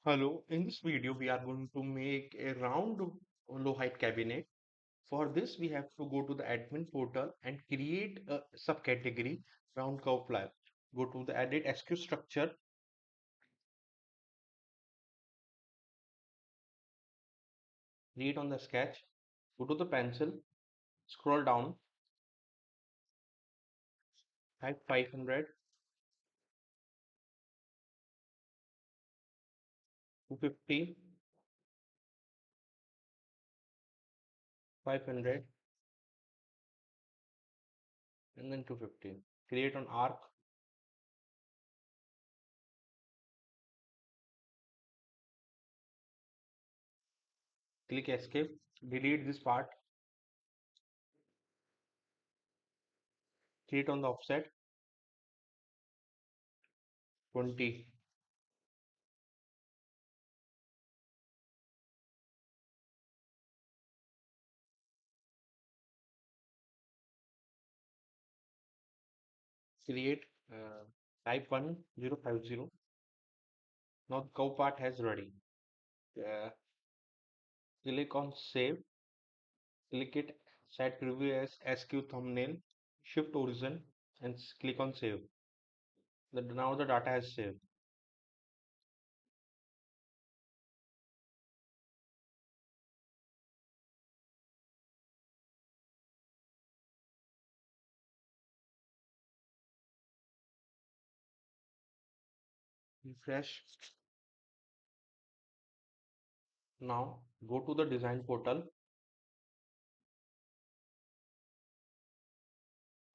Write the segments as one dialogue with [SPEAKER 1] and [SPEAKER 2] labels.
[SPEAKER 1] Hello, in this video we are going to make a round low height cabinet. For this we have to go to the admin portal and create a subcategory round curve flap. Go to the edit SQ structure, create on the sketch, go to the pencil, scroll down, type 500, 250, 500 and then 250. Create on arc, click escape, delete this part, create on the offset, 20, create type 1050. Now the curve part has ready. Uh, Click on save, click it, set preview as SQ thumbnail, shift origin and click on save. Now the data has saved. Refresh. Now go to the design portal,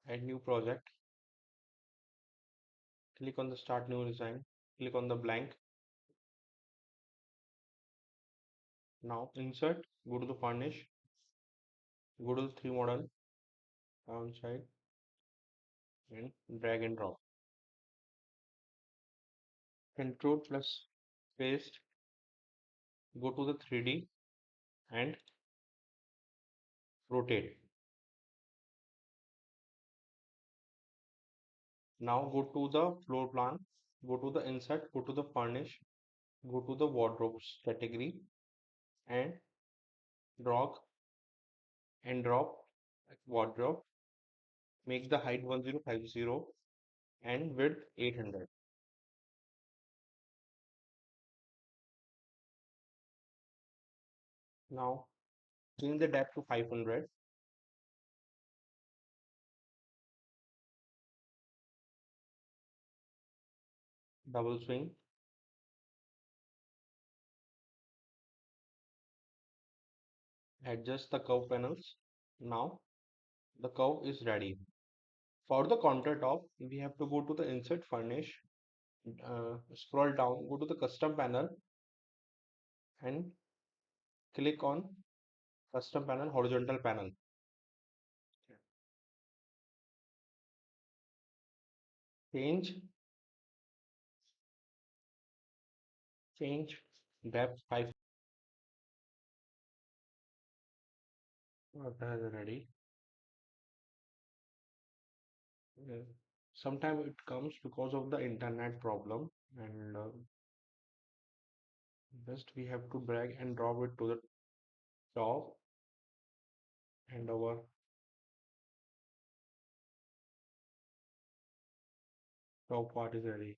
[SPEAKER 1] add new project, click on the start new design, click on the blank. Now insert, go to the furnish, go to the 3 model, downside and drag and drop. Control plus paste, go to the 3D and rotate. Now go to the floor plan, go to the insert, go to the furnish, go to the wardrobes category and drag and drop wardrobe. Make the height 1050 and width 800. Now change the depth to 500. Double swing. Adjust the curve panels. Now the curve is ready. For the countertop, we have to go to the insert furnish, scroll down, go to the custom panel and click on custom panel, horizontal panel. Change, change depth 5. That is ready. Sometimes it comes because of the internet problem and just we have to drag and drop it to the top and our top part is ready.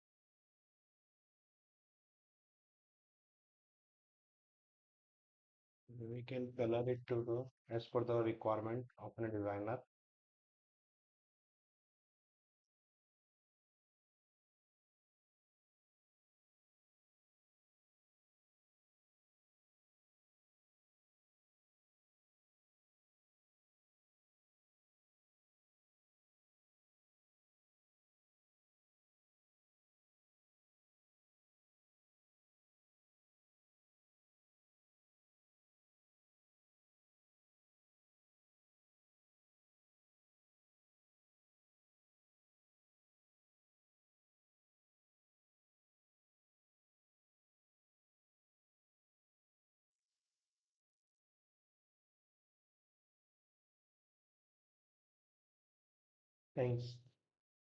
[SPEAKER 1] We can color it to the as per the requirement of a designer. Thanks.